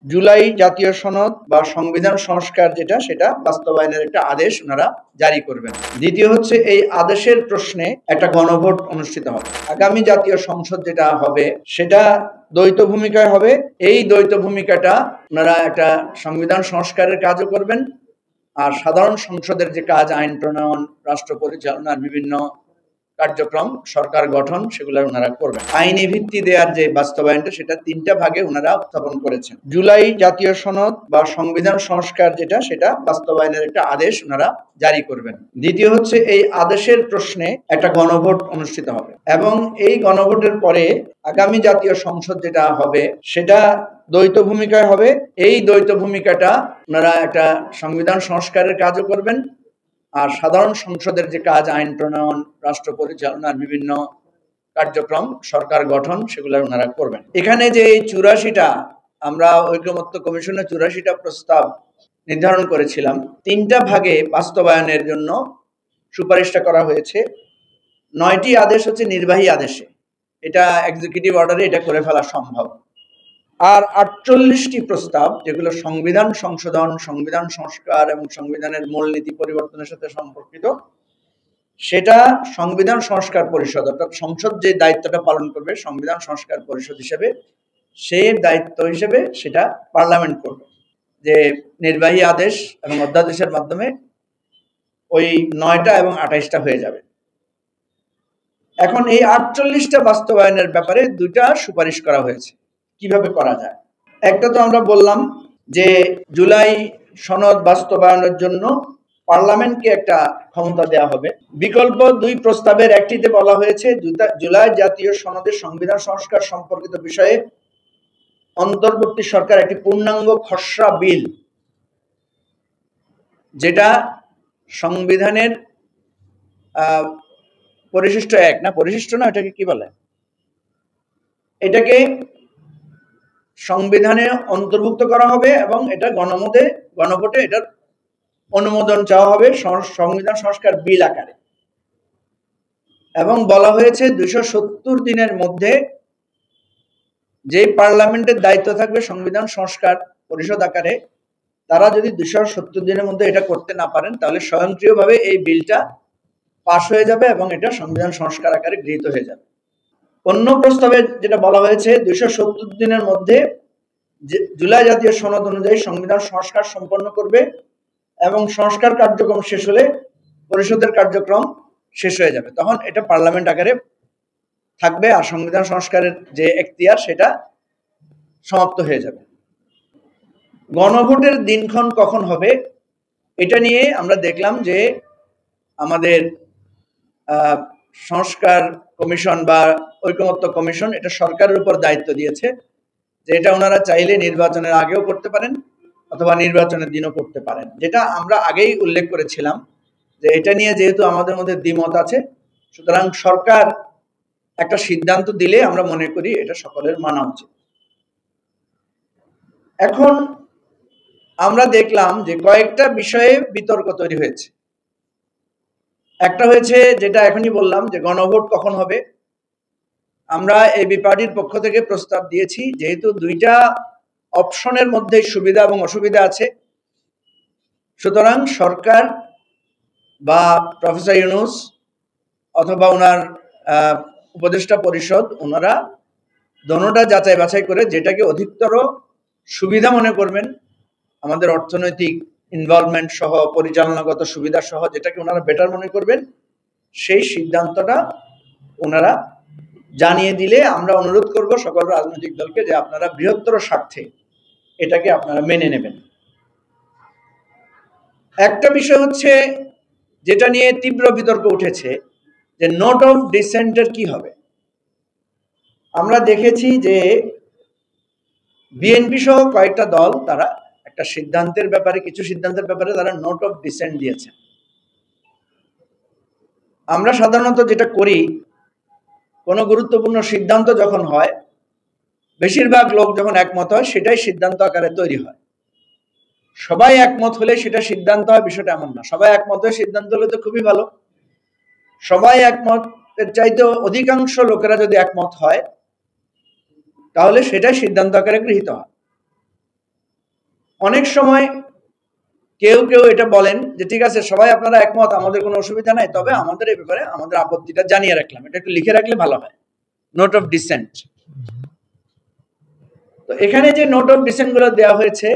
জুলাই জাতীয় সনদ বা সংবিধান সংস্কার যেটা সেটা বাস্তবায়নের একটা আদেশ ওনারা জারি করবেন। দ্বিতীয় হচ্ছে এই আদেশের প্রশ্নে একটা গণভোট অনুষ্ঠিত হবে। আগামী জাতীয় সংসদ যেটা হবে সেটা দ্বৈত ভূমিকায় হবে। এই দ্বৈত ভূমিকাটা ওনারা একটা সংবিধান সংস্কারের কাজও করবেন, আর সাধারণ সংসদের যে কাজ, আইন প্রণয়ন, রাষ্ট্র পরিচালনার বিভিন্ন কার্যক্রম, সরকার গঠন, সেগুলো ওনারা করবেন। আইনি ভিত্তি দেওয়ার যে বাস্তবায়নটা সেটা তিনটা ভাগে ওনারা উত্থাপন করেছেন। জুলাই জাতীয় সনদ বা সংবিধান সংস্কার যেটা সেটা বাস্তবায়নের একটা আদেশ ওনারা জারি করবেন। দ্বিতীয় হচ্ছে এই আদেশের প্রশ্নে একটা গণভোট অনুষ্ঠিত হবে এবং এই গণভোটের পরে আগামী জাতীয় সংসদ যেটা হবে সেটা দ্বৈত ভূমিকায় হবে। এই দ্বৈত ভূমিকাটা ওনারা একটা সংবিধান সংস্কারের কাজও করবেন, আর সাধারণ সংসদের যে কাজ, আইন প্রণয়ন, রাষ্ট্র পরিচালনার বিভিন্ন কার্যক্রম, সরকার গঠন, সেগুলো ওনারা করবেন। এখানে যে 84টা আমরা ঐকমত্য কমিশনে 84টা প্রস্তাব নির্ধারণ করেছিলাম, তিনটা ভাগে বাস্তবায়নের জন্য সুপারিশটা করা হয়েছে। 9টি আদেশ হচ্ছে নির্বাহী আদেশে, এটা এক্সিকিউটিভ অর্ডারে এটা করে ফেলা সম্ভব। আর 48টি প্রস্তাব যেগুলো সংবিধান সংশোধন, সংবিধান সংস্কার এবং সংবিধানের মূলনীতি পরিবর্তনের সাথে সম্পর্কিত, সেটা সংবিধান সংস্কার পরিষদ অর্থাৎ সংসদ যে দায়িত্বটা পালন করবে সংবিধান সংস্কার পরিষদ হিসেবে, সেই দায়িত্ব হিসেবে সেটা পার্লামেন্ট করবে, যে নির্বাহী আদেশ এবং অধ্যাদেশের মাধ্যমে ওই 9টা এবং 28টা হয়ে যাবে। এখন এই 48টা বাস্তবায়নের ব্যাপারে দুইটা সুপারিশ করা হয়েছে কিভাবে করা যায়। একটা তো আমরা বললাম যে জুলাই সনদ বাস্তবায়নের জন্য পার্লামেন্টকে একটা ক্ষমতা দেওয়া হবে। বিকল্প দুই প্রস্তাবের একটিতে বলা হয়েছে জুলাই জাতীয় সনদের সংবিধান সংস্কার সম্পর্কিত বিষয়ে অন্তর্বর্তী সরকার একটি পূর্ণাঙ্গ খসড়া বিল, যেটা সংবিধানের পরিশিষ্ট এক না, পরিশিষ্ট না, এটাকে কি বলে, এটাকে সংবিধানে অন্তর্ভুক্ত করা হবে এবং এটা গণভোটে এটার অনুমোদন চাওয়া হবে সংবিধান সংস্কার বিল আকারে। এবং বলা হয়েছে 270 দিনের মধ্যে যে পার্লামেন্টের দায়িত্ব থাকবে সংবিধান সংস্কার পরিষদ আকারে, তারা যদি 270 দিনের মধ্যে এটা করতে না পারেন তাহলে স্বয়ংক্রিয়ভাবে এই বিলটা পাশ হয়ে যাবে এবং এটা সংবিধান সংস্কার আকারে গৃহীত হয়ে যাবে। অন্য প্রস্তাবে যেটা বলা হয়েছে 270 দিনের মধ্যে জুলাই জাতীয় সনদ অনুযায়ী সংবিধান সংস্কার সম্পন্ন করবে এবং সংস্কার কার্যক্রম শেষ হলে পরিষদের কার্যক্রম শেষ হয়ে যাবে, তখন এটা পার্লামেন্ট আকারে থাকবে আর সংবিধান সংস্কারের যে এখতিয়ার সেটা সমাপ্ত হয়ে যাবে। গণভোটের দিনক্ষণ কখন হবে এটা নিয়ে আমরা দেখলাম যে আমাদের সংস্কার কমিশন বা ঐকমত্য কমিশন এটা সরকারের উপর দায়িত্ব দিয়েছে যে এটা ওনারা চাইলে নির্বাচনের আগেও করতে পারেন অথবা নির্বাচনের দিনও করতে পারেন, যেটা আমরা আগেই উল্লেখ করেছিলাম যে এটা নিয়ে যেহেতু আমাদের মধ্যে দ্বিমত আছে, সুতরাং সরকার একটা সিদ্ধান্ত দিলে আমরা মনে করি এটা সকলের মানা উচিত। এখন আমরা দেখলাম যে কয়েকটা বিষয়ে বিতর্ক তৈরি হয়েছে। একটা হয়েছে যেটা এখনই বললাম যে গণভোট কখন হবে। আমরা এবি পার্টির পক্ষ থেকে প্রস্তাব দিয়েছি, যেহেতু দুইটা অপশনের মধ্যে সুবিধা এবং অসুবিধা আছে, সুতরাং সরকার বা প্রফেসর ইউনূস অথবা ওনার উপদেষ্টা পরিষদ ওনারা দোনোটা যাচাই বাছাই করে যেটাকে অধিকতর সুবিধা মনে করবেন, আমাদের অর্থনৈতিক ইনভলভমেন্ট সহ পরিচালনাগত সুবিধা সহ যেটাকে ওনারা বেটার মনে করবেন, সেই সিদ্ধান্তটা ওনারা জানিয়ে দিলে আমরা অনুরোধ করব সকল রাজনৈতিক দলকে যে আপনারা বৃহত্তর স্বার্থে এটাকে আপনারা মেনে নেবেন। একটা বিষয় হচ্ছে যেটা নিয়ে তীব্র বিতর্ক উঠেছে যে নোট অফ ডিসেন্টের কি হবে। আমরা দেখেছি যে বিএনপি সহ কয়েকটা দল তারা একটা সিদ্ধান্তের ব্যাপারে, কিছু সিদ্ধান্তের ব্যাপারে তারা নোট অফ ডিসেন্ট দিয়েছে। আমরা সাধারণত যেটা করি, কোনো গুরুত্বপূর্ণ সিদ্ধান্ত যখন হয় বেশিরভাগ লোক যখন একমত হয় সেটাই সিদ্ধান্ত আকারে তৈরি হয়। সবাই একমত হলে সেটা সিদ্ধান্ত হয় বিষয়টা এমন না। সবাই একমত হয়ে সিদ্ধান্ত হলে তো খুবই ভালো, সবাই একমতের চাইতে অধিকাংশ লোকেরা যদি একমত হয় তাহলে সেটাই সিদ্ধান্ত আকারে গৃহীত হয়। অনেক সময় কেউ কেউ এটা বলেন যে ঠিক আছে সবাই আপনারা একমত, আমাদের কোনো অসুবিধা নাই, তবে আমাদের এই ব্যাপারে আমাদের আপত্তিটা জানিয়ে রাখলাম, এটা একটু লিখে রাখলে ভালো হয়, নোট অফ ডিসেন্ট। তো এখানে যে নোট অফ ডিসেন্ট গুলো দেওয়া হয়েছে,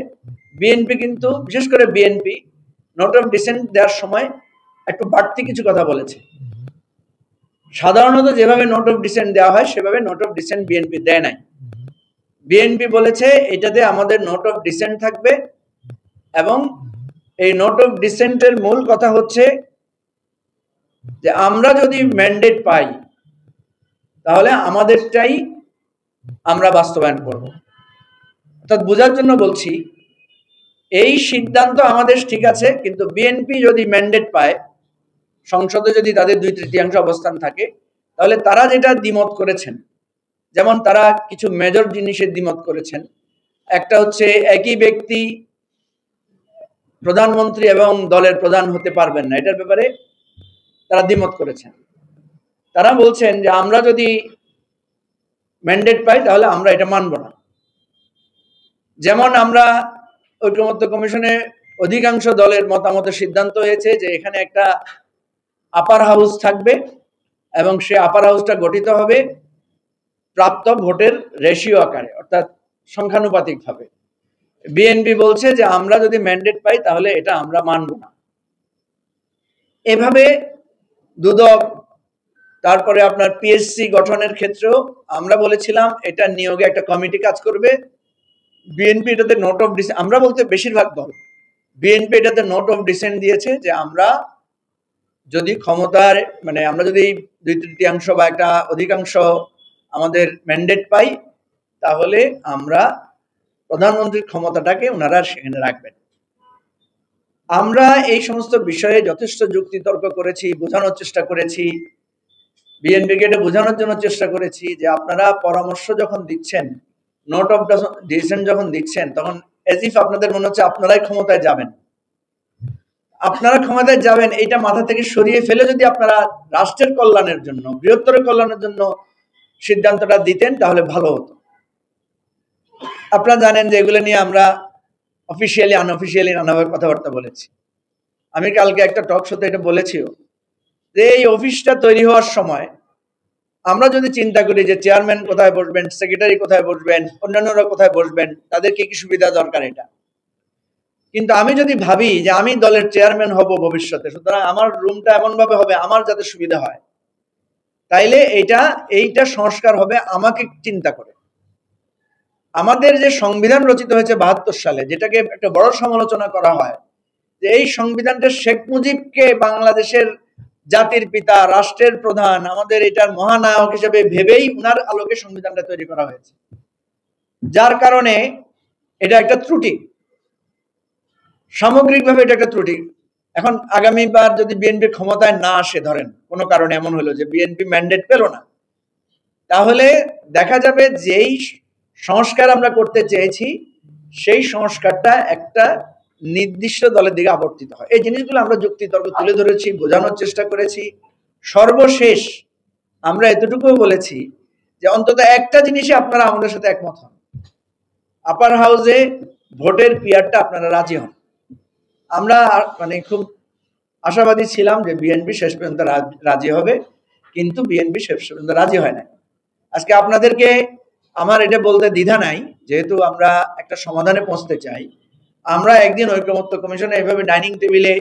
বিএনপি কিন্তু বিশেষ করে বিএনপি নোট অফ ডিসেন্ট দেওয়ার সময় একটু বাড়তি কিছু কথা বলেছে। সাধারণত যেভাবে নোট অফ ডিসেন্ট দেওয়া হয় সেভাবে নোট অফ ডিসেন্ট বিএনপি দেয় নাই। বিএনপি বলেছে এটাতে আমাদের নোট অফ ডিসেন্ট থাকবে, এবং এই নোট অফ ডিসেন্টের মূল কথা হচ্ছে যে আমরা যদি ম্যান্ডেট পাই তাহলে আমাদেরটাই আমরা বাস্তবায়ন করব। অর্থাৎ বোঝার জন্য বলছি, এই সিদ্ধান্ত আমাদের ঠিক আছে, কিন্তু বিএনপি যদি ম্যান্ডেট পায়, সংসদে যদি তাদের 2/3 অবস্থান থাকে, তাহলে তারা যেটা দ্বিমত করেছেন, যেমন তারা কিছু মেজর জিনিসের দ্বিমত করেছেন। একটা হচ্ছে একই ব্যক্তি প্রধানমন্ত্রী এবং দলের প্রধান হতে পারবেন না, এটার ব্যাপারে তারা দ্বিমত করেছেন। তারা বলছেন যে আমরা যদি ম্যান্ডেট পাই তাহলে আমরা এটা মানব না। যেমন আমরা ঐকমত্য কমিশনে অধিকাংশ দলের মতামতের সিদ্ধান্ত হয়েছে যে এখানে একটা আপার হাউস থাকবে, এবং সে আপার হাউসটা গঠিত হবে প্রাপ্ত ভোটের রেশিও আকারে, অর্থাৎ সংখ্যানুপাতিকভাবে। বিএনপি বলছে যে আমরা যদি ম্যান্ডেট পাই তাহলে এটা আমরা মানব না। এভাবে দুদক, তারপরে আপনার পিএসসি গঠনের ক্ষেত্রেও আমরা বলেছিলাম এটা নিয়োগে একটা কমিটি কাজ করবে। বিএনপি এটাতে নোট অফ ডিসেন্ট, আমরা বলতে বেশিরভাগ দল, বিএনপি এটাতে নোট অফ ডিসেন্ট দিয়েছে যে আমরা যদি ক্ষমতার মানে আমরা যদি 2/3 বা একটা অধিকাংশ আমাদের ম্যান্ডেট পাই, তাহলে আমরা প্রধানমন্ত্রীর ক্ষমতাটাকে ওনারা সেখানে রাখবেন। আমরা এই সমস্ত বিষয়ে যথেষ্ট যুক্তি তর্ক করেছি, বোঝানোর চেষ্টা করেছি, বিএনপিকে এটা বোঝানোর জন্য চেষ্টা করেছি যে আপনারা পরামর্শ যখন দিচ্ছেন, নোট অফ ডিসেন্ট যখন দিচ্ছেন, তখন এজ ইফ আপনাদের মনে হচ্ছে আপনারাই ক্ষমতায় যাবেন। আপনারা ক্ষমতায় যাবেন এইটা মাথা থেকে সরিয়ে ফেলে যদি আপনারা রাষ্ট্রের কল্যাণের জন্য, বৃহত্তর কল্যাণের জন্য সিদ্ধান্তটা দিতেন তাহলে ভালো হতো। আপনারা জানেন যে এগুলো নিয়ে আমরা অফিসিয়ালি আনঅফিসিয়ালি নানাভাবে কথাবার্তা বলেছি। আমি কালকে একটা টক শোতে এটা বলেছিও যে এই অফিসটা তৈরি হওয়ার সময় আমরা যদি চিন্তা করি যে চেয়ারম্যান কোথায় বসবেন, সেক্রেটারি কোথায় বসবেন, অন্যান্যরা কোথায় বসবেন, তাদের কি কি সুবিধা দরকার, এটা কিন্তু আমি যদি ভাবি যে আমি দলের চেয়ারম্যান হব ভবিষ্যতে, সুতরাং আমার রুমটা এমন ভাবে হবে আমার যাতে সুবিধা হয়, তাইলে এইটা সংস্কার হবে আমাকে চিন্তা করে। আমাদের যে সংবিধান রচিত হয়েছে 72 সালে, যেটাকে একটা বড় সমালোচনা করা হয় যে এই সংবিধানটা শেখ মুজিবকে বাংলাদেশের জাতির পিতা, রাষ্ট্রের প্রধান, আমাদের এটার মহানায়ক হিসেবে ভেবেই উনার আলোকে সংবিধানটা তৈরি করা হয়েছে, যার কারণে এটা একটা ত্রুটি, সামগ্রিকভাবে এটা একটা ত্রুটি। এখন আগামীবার যদি বিএনপি ক্ষমতায় না আসে, ধরেন কোনো কারণে এমন হলো যে বিএনপি ম্যান্ডেট পেল না, তাহলে দেখা যাবে যেই সংস্কার আমরা করতে চেয়েছি সেই সংস্কারটা একটা নির্দিষ্ট দলের দিকে আবর্তিত হয়। এই জিনিসগুলো আমরা যুক্তিতর্ক তুলে ধরেছি, বোঝানোর চেষ্টা করেছি। সর্বশেষ আমরা এতটুকুও বলেছি যে অন্তত একটা জিনিসে আপনারা আমাদের সাথে একমত হন, আপার হাউসে ভোটের পিয়ারটা আপনারা রাজি হন। আমরা মানে খুব আশাবাদী ছিলাম যে বিএনপি শেষ পর্যন্ত রাজি হবে, কিন্তু বিএনপি শেষ পর্যন্ত রাজি হয় না। আজকে আপনাদেরকে আমার এটা বলতে দ্বিধা নাই, যেহেতু আমরা একটা সমাধানে পৌঁছতে চাই। আমরা একদিন ঐকমত্য কমিশনে এইভাবে ডাইনিং টেবিলে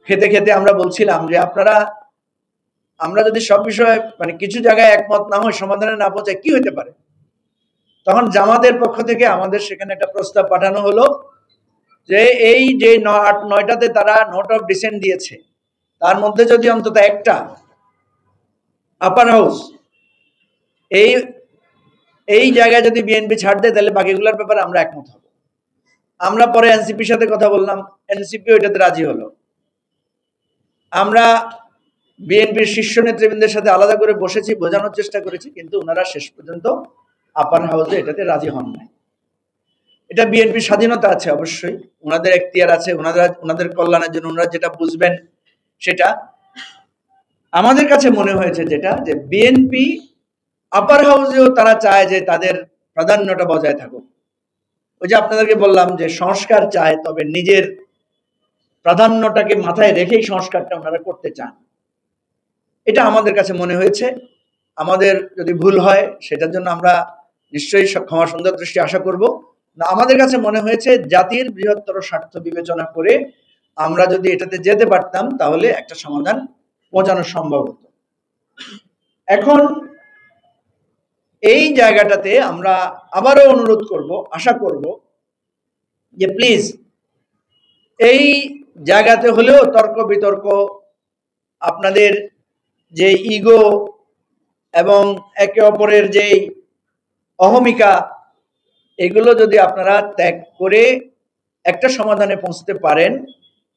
খেতে খেতে আমরা বলছিলাম যে আমরা যদি সব বিষয়ে মানে কিছু জায়গায় একমত না হয়, সমাধানে না পৌঁছায়, কি হতে পারে। তখন জামাতের পক্ষ থেকে আমাদের সেখানে একটা প্রস্তাব পাঠানো হলো যে এই যে 8-9টাতে তারা নোট অফ ডিসেন্ট দিয়েছে, তার মধ্যে যদি অন্তত একটা আপার হাউস এই জায়গায় যদি বিএনপি ছাড় দেয়, তাহলে বাকিগুলোর ব্যাপারে আমরা একমত হব। আমরা পরে এনসিপির সাথে কথা বললাম, এনসিপি ওইটাতে রাজি হলো। আমরা বিএনপির শীর্ষ নেতৃবৃন্দের সাথে আলাদা করে বসেছি, বোঝানোর চেষ্টা করেছি, কিন্তু ওনারা শেষ পর্যন্ত আপার হাউসে এটাতে রাজি হন নাই। এটা বিএনপির স্বাধীনতা আছে, অবশ্যই ওনাদের এখতিয়ার আছে, ওনাদের কল্যাণের জন্য ওনারা যেটা বুঝবেন সেটা। আমাদের কাছে মনে হয়েছে যেটা, যে বিএনপি আপার হাউসেও তারা চায় যে তাদের প্রাধান্যটা বজায় থাকুক, ওই যে আপনাদেরকে বললাম যে সংস্কার চায়, তবে নিজের প্রাধান্যটাকে মাথায় রেখেই সংস্কারটা ওনারা করতে চান। এটা আমাদের কাছে মনে হয়েছে। আমাদের যদি ভুল হয় সেটার জন্য আমরা নিশ্চয়ই ক্ষমা সুন্দর দৃষ্টি আশা করব না। আমাদের কাছে মনে হয়েছে জাতির বৃহত্তর স্বার্থ বিবেচনা করে আমরা যদি এটাতে যেতে পারতাম তাহলে একটা সমাধান পৌঁছানো সম্ভব হতো। এখন এই জায়গাটাতে আমরা আবারও অনুরোধ করব, আশা করব যে প্লিজ এই জায়গাতে হলেও তর্ক বিতর্ক, আপনাদের যে ইগো এবং একে অপরের যে অহমিকা, এগুলো যদি আপনারা ত্যাগ করে একটা সমাধানে পৌঁছতে পারেন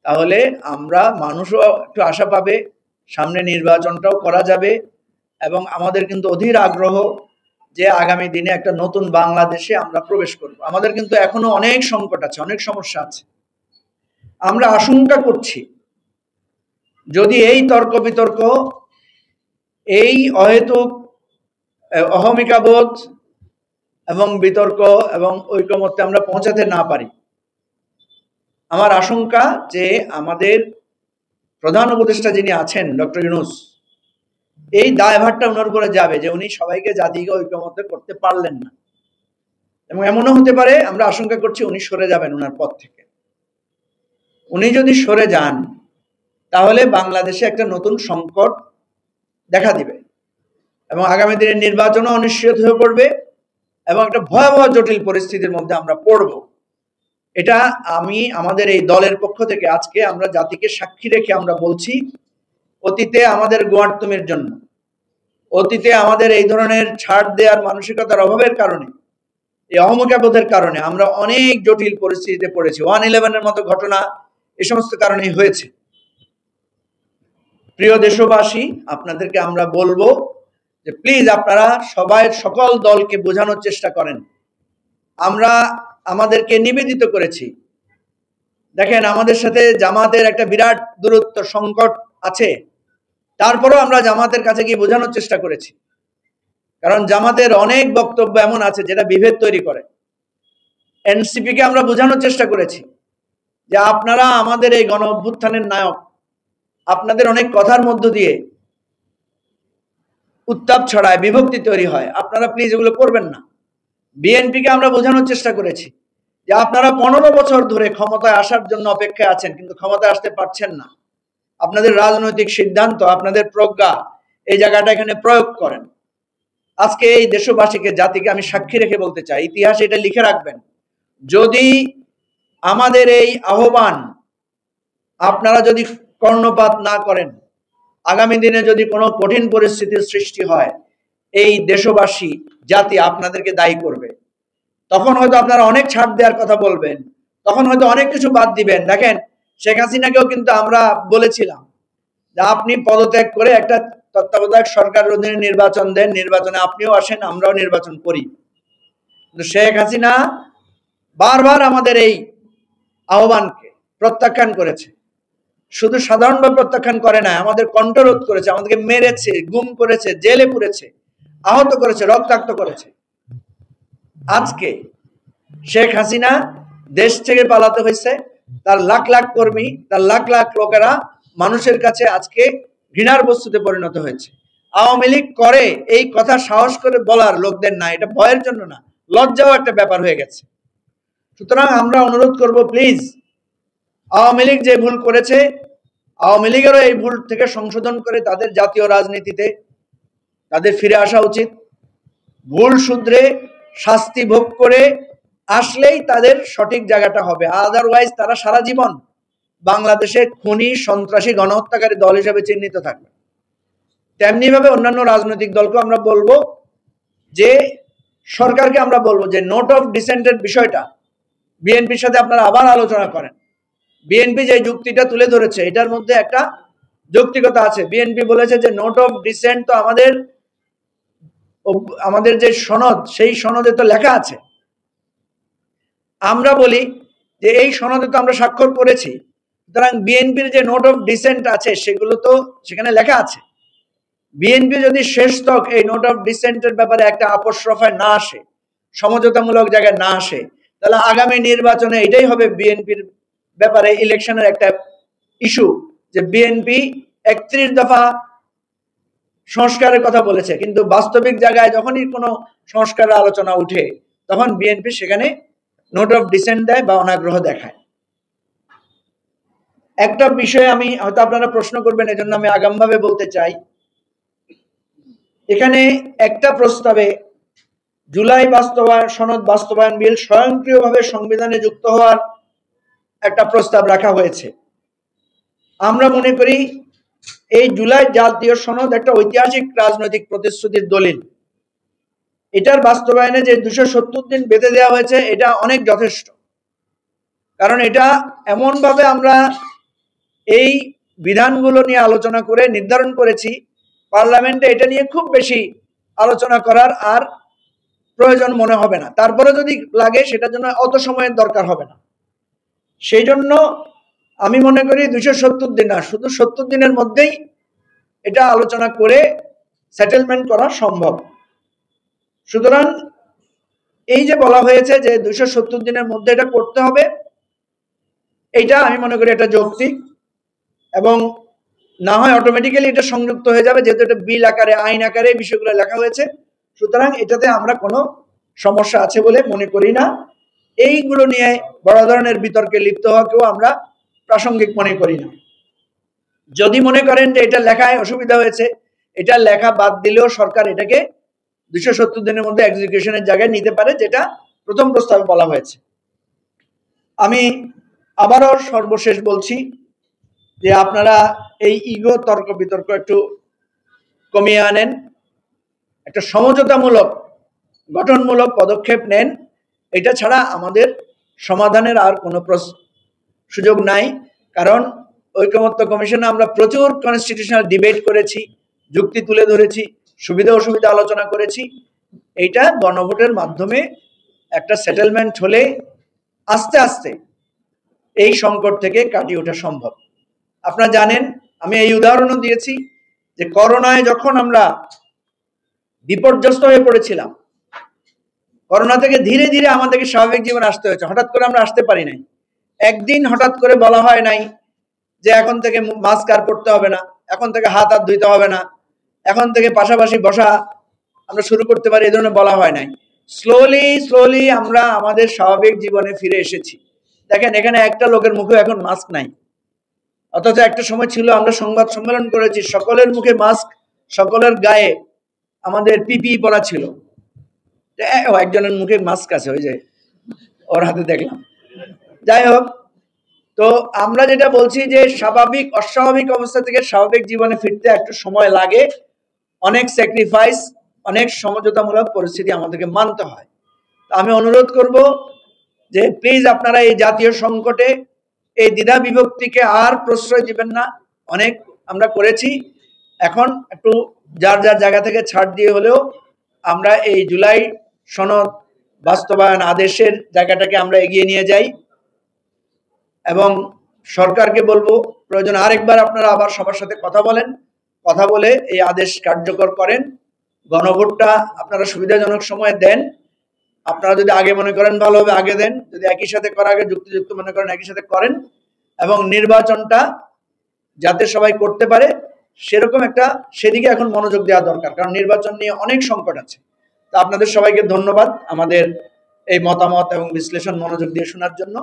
তাহলে আমরা মানুষও একটু আশা পাবে, সামনে নির্বাচনটাও করা যাবে এবং আমাদের কিন্তু অধীর আগ্রহ যে আগামী দিনে একটা নতুন বাংলাদেশে আমরা প্রবেশ করব। আমাদের কিন্তু এখনো অনেক সংকট আছে, অনেক সমস্যা আছে। আমরা আশঙ্কা করছি যদি এই তর্ক বিতর্ক, এই অহেতুক অহমিকাবোধ এবং বিতর্ক এবং ঐকমত্যে আমরা পৌঁছাতে না পারি, আমার আশঙ্কা যে আমাদের প্রধান উপদেষ্টা যিনি আছেন ডক্টর ইউনূস, এই দায়ভারটা ওনার উপরে যাবে যে উনি সবাইকে জাতিকে ঐকমত্য করতে পারলেন না। এবং এমনও হতে পারে, আমরা আশঙ্কা করছি উনি সরে যাবেন ওনার পদ থেকে। উনি যদি সরে যান তাহলে বাংলাদেশে একটা নতুন সংকট দেখা দিবে এবং আগামী দিনের নির্বাচনও অনিশ্চিত হয়ে পড়বে এবং একটা ভয়াবহ জটিল পরিস্থিতির মধ্যে আমরা পড়ব। এটা আমি আমাদের এই দলের পক্ষ থেকে আজকে আমরা জাতিকে সাক্ষী রেখে আমরা বলছি, অতীতে আমাদের গোয়ার্তমের জন্য, অতীতে আমাদের এই ধরনের ছাড় দেওয়ার মানসিকতার অভাবের কারণে, এই অহমিকাবোধের কারণে আমরা অনেক জটিল পরিস্থিতিতে পড়েছি। 1/11-এর মতো ঘটনা এই সমস্ত কারণেই হয়েছে। প্রিয় দেশবাসী, আপনাদেরকে আমরা বলবো যে প্লিজ আপনারা সবাই সকল দলকে বোঝানোর চেষ্টা করেন। আমরা আমাদেরকে নিবেদিত করেছি। দেখেন, আমাদের সাথে জামাতের একটা বিরাট দূরত্ব সংকট আছে, তারপরেও আমরা জামাতের কাছে গিয়ে বোঝানোর চেষ্টা করেছি। কারণ জামাতের অনেক বক্তব্য এমন আছে যেটা বিভেদ তৈরি করে। এনসিপিকে আমরা বোঝানোর চেষ্টা করেছি যে আপনারা আমাদের এই গণ অভ্যুত্থানের নায়ক, আপনাদের অনেক কথার মধ্য দিয়ে উত্তাপ ছড়ায়, বিভক্তি তৈরি হয়, আপনারা প্লিজ এগুলো করবেন না। বিএনপিকে আমরা বোঝানোর চেষ্টা করেছি যে আপনারা 15 বছর ধরে ক্ষমতায় আসার জন্য অপেক্ষায় আছেন, কিন্তু ক্ষমতায় আসতে পারছেন না। আপনাদের রাজনৈতিক সিদ্ধান্ত, আপনাদের প্রজ্ঞা, এই জায়গাটা এখানে প্রয়োগ করেন। আজকে এই দেশবাসীকে, জাতিকে আমি সাক্ষী রেখে বলতে চাই, ইতিহাসে এটা লিখে রাখবেন, যদি আমাদের এই আহ্বান আপনারা যদি কর্ণপাত না করেন, আগামী দিনে যদি কোনো কঠিন পরিস্থিতির সৃষ্টি হয়, এই দেশবাসী, জাতি আপনাদেরকে দায়ী করবে। তখন হয়তো আপনারা অনেক ছাড় দেওয়ার কথা বলবেন, তখন হয়তো অনেক কিছু বাদ দিবেন। দেখেন, শেখ হাসিনাকেও কিন্তু আমরা বলেছিলাম যে আপনি পদত্যাগ করে একটা তত্ত্বাবধায়ক সরকারের অধীনে নির্বাচন দেন, নির্বাচনে আপনিও আসেন, আমরাও নির্বাচন করি। কিন্তু শেখ হাসিনা বারবার আমাদের এই আহ্বানকে প্রত্যাখ্যান করেছে। শুধু সাধারণভাবে প্রত্যাখ্যান করে না, আমাদের কণ্ঠরোধ করেছে, আমাদেরকে মেরেছে, গুম করেছে, জেলে পুরেছে, আহত করেছে, রক্তাক্ত করেছে। আজকে শেখ হাসিনা দেশ থেকে পালাতে হয়েছে, তার লাখ লাখ কর্মী, তার লাখ লাখ লোকেরা মানুষের কাছে আজকে ঘৃণার বস্তুতে পরিণত হয়েছে। আওয়ামী লীগ করে এই কথা সাহস করে বলার লোকদের না, এটা ভয়ের জন্য না, লজ্জাও একটা ব্যাপার হয়ে গেছে। সুতরাং আমরা অনুরোধ করব, প্লিজ, আওয়ামী লীগ যে ভুল করেছে, আওয়ামী লীগেরও এই ভুল থেকে সংশোধন করে তাদের জাতীয় রাজনীতিতে তাদের ফিরে আসা উচিত। ভুল শুধরে শাস্তি ভোগ করে আসলেই তাদের সঠিক জায়গাটা হবে, আদারওয়াইজ তারা সারা জীবন বাংলাদেশে খুনি, সন্ত্রাসী, গণহত্যাকারী দল হিসেবে চিহ্নিত থাকবে। তেমনি ভাবে অন্যান্য রাজনৈতিক দলকে আমরা বলবো যে, সরকারকে আমরা বলবো যে নোট অফ ডিসেন্টের বিষয়টা বিএনপির সাথে আপনারা আবার আলোচনা করেন। বিএনপি যে যুক্তিটা তুলে ধরেছে এটার মধ্যে একটা যৌক্তিকতা আছে। বিএনপি বলেছে যে নোট অফ ডিসেন্ট তো আমাদের যে সনদ, সেই সনদে তো লেখা আছে। আমরা বলি যে এই সনদে তো আমরা স্বাক্ষর করেছি, সুতরাং বিএনপির যে নোট অফ ডিসেন্ট আছে সেগুলো তো সেখানে লেখা আছে। বিএনপি যদি শেষ তক এই নোট অফ ডিসেন্টের ব্যাপারে একটা আপোষ রফায় না আসে, সমঝোতামূলক জায়গায় না আসে, তাহলে আগামী নির্বাচনে এটাই হবে বিএনপির ব্যাপারে ইলেকশনের একটা ইস্যু, যে বিএনপি 31 দফা সংস্কারের কথা বলেছে, কিন্তু বাস্তবিক জায়গায় যখনই কোনো সংস্কারের আলোচনা উঠে তখন বিএনপি সেখানে নোট অফ ডিসেন্ট দেয় বা অনাগ্রহ দেখায়। একটা বিষয় আমি হয়তো আপনারা প্রশ্ন করবেন, এজন্য আমি আগামভাবে বলতে চাই, এখানে একটা প্রস্তাবে জুলাই সনদ বাস্তবায়ন বিল স্বয়ংক্রিয়ভাবে সংবিধানে যুক্ত হওয়ার একটা প্রস্তাব রাখা হয়েছে। আমরা মনে করি এই জুলাই জাতীয় সনদ একটা ঐতিহাসিক রাজনৈতিক প্রতিশ্রুতির দলিল। এটার বাস্তবায়নে যে 270 দিন বেঁধে দেওয়া হয়েছে এটা অনেক যথেষ্ট, কারণ এটা এমনভাবে আমরা এই বিধানগুলো নিয়ে আলোচনা করে নির্ধারণ করেছি, পার্লামেন্টে এটা নিয়ে খুব বেশি আলোচনা করার আর প্রয়োজন মনে হবে না। তারপরে যদি লাগে সেটার জন্য অত সময়ের দরকার হবে না। সেই জন্য আমি মনে করি 270 দিন না, শুধু 70 দিনের মধ্যেই এটা আলোচনা করে সেটেলমেন্ট করা সম্ভব। সুতরাং এই যে বলা হয়েছে যে 270 দিনের মধ্যে এটা করতে হবে, এইটা আমি মনে করি এটা যৌক্তিক, এবং না হয় অটোমেটিক্যালি এটা সংযুক্ত হয়ে যাবে, যেহেতু এটা বিল আকারে আইন আকারে বিষয়গুলো লেখা হয়েছে। সুতরাং এটাতে আমরা কোনো সমস্যা আছে বলে মনে করি না। এইগুলো নিয়ে বড় ধরনের বিতর্কে লিপ্ত হওয়াকেও আমরা প্রাসঙ্গিক মনে করি না। যদি মনে করেন যে এটা লেখায় অসুবিধা হয়েছে, এটা লেখা বাদ দিলেও সরকার এটাকে 270 দিনের মধ্যে এক্সিকিউশনের জায়গায় নিতে পারে, যেটা প্রথম প্রস্তাবে বলা হয়েছে। আমি আবারও সর্বশেষ বলছি যে আপনারা এই ইগো তর্ক বিতর্ক একটু কমিয়ে আনেন, একটা সমঝোতামূলক গঠনমূলক পদক্ষেপ নেন। এটা ছাড়া আমাদের সমাধানের আর কোনো সুযোগ নাই। কারণ ঐকমত্য কমিশনে আমরা প্রচুর কনস্টিটিউশনাল ডিবেট করেছি, যুক্তি তুলে ধরেছি, সুবিধা অসুবিধা আলোচনা করেছি। এইটা গণভোটের মাধ্যমে একটা সেটেলমেন্ট হলে আস্তে আস্তে এই সংকট থেকে কাটিয়ে ওঠা সম্ভব। আপনারা জানেন, আমি এই উদাহরণও দিয়েছি যে করোনায় যখন আমরা বিপর্যস্ত হয়ে পড়েছিলাম, করোনা থেকে ধীরে ধীরে আমাদেরকে স্বাভাবিক জীবন আসতে হয়েছে। হঠাৎ করে আমরা আসতে পারি নাই। একদিন হঠাৎ করে বলা হয় নাই যে এখন থেকে মাস্ক আর পরতে হবে না, এখন থেকে হাত ধুইতে হবে না, এখন থেকে পাশাপাশি বসা আমরা শুরু করতে পারি, এই ধরনের বলা হয় নাই। স্লোলি আমরা আমাদের স্বাভাবিক জীবনে ফিরে এসেছি। দেখেন, এখানে একটা লোকের মুখে এখন মাস্ক নাই, অথচ একটা সময় ছিল আমরা সংবাদ সম্মেলন করেছি, সকলের মুখে মাস্ক, সকলের গায়ে আমাদের পিপি পরা ছিল। একজনের মুখে মাস্ক আছে, ওই যে ওর হাতে দেখলাম। যাই হোক, তো আমরা যেটা বলছি যে স্বাভাবিক অস্বাভাবিক অবস্থা থেকে স্বাভাবিক জীবনে ফিরতে একটু সময় লাগে, অনেক স্যাক্রিফাইস, অনেক সমঝোতামূলক পরিস্থিতি আমাদেরকে মানতে হয়। আমি অনুরোধ করব যে প্লিজ আপনারা এই জাতীয় সংকটে এই দ্বিধা বিভক্তিকে আর প্রশ্রয় দিবেন না। অনেক আমরা করেছি, এখন একটু যার যার জায়গা থেকে ছাড় দিয়ে হলেও আমরা এই জুলাই সনদ বাস্তবায়ন আদেশের জায়গাটাকে আমরা এগিয়ে নিয়ে যাই। এবং সরকারকে বলবো প্রয়োজন আরেকবার আপনারা আবার সবার সাথে কথা বলেন, কথা বলে এই আদেশ কার্যকর করেন। গণভোটটা আপনারা সুবিধাজনক সময়ে দেন। আপনারা যদি আগে মনে করেন ভালো হবে আগে দেন, যদি একই সাথে করার আগে যুক্তিযুক্ত মনে করেন একই সাথে করেন, এবং নির্বাচনটা যাতে সবাই করতে পারে সেরকম একটা সেদিকে এখন মনোযোগ দেওয়া দরকার, কারণ নির্বাচন নিয়ে অনেক সংকট আছে। তা আপনাদের সবাইকে ধন্যবাদ আমাদের এই মতামত এবং বিশ্লেষণ মনোযোগ দিয়ে শোনার জন্য।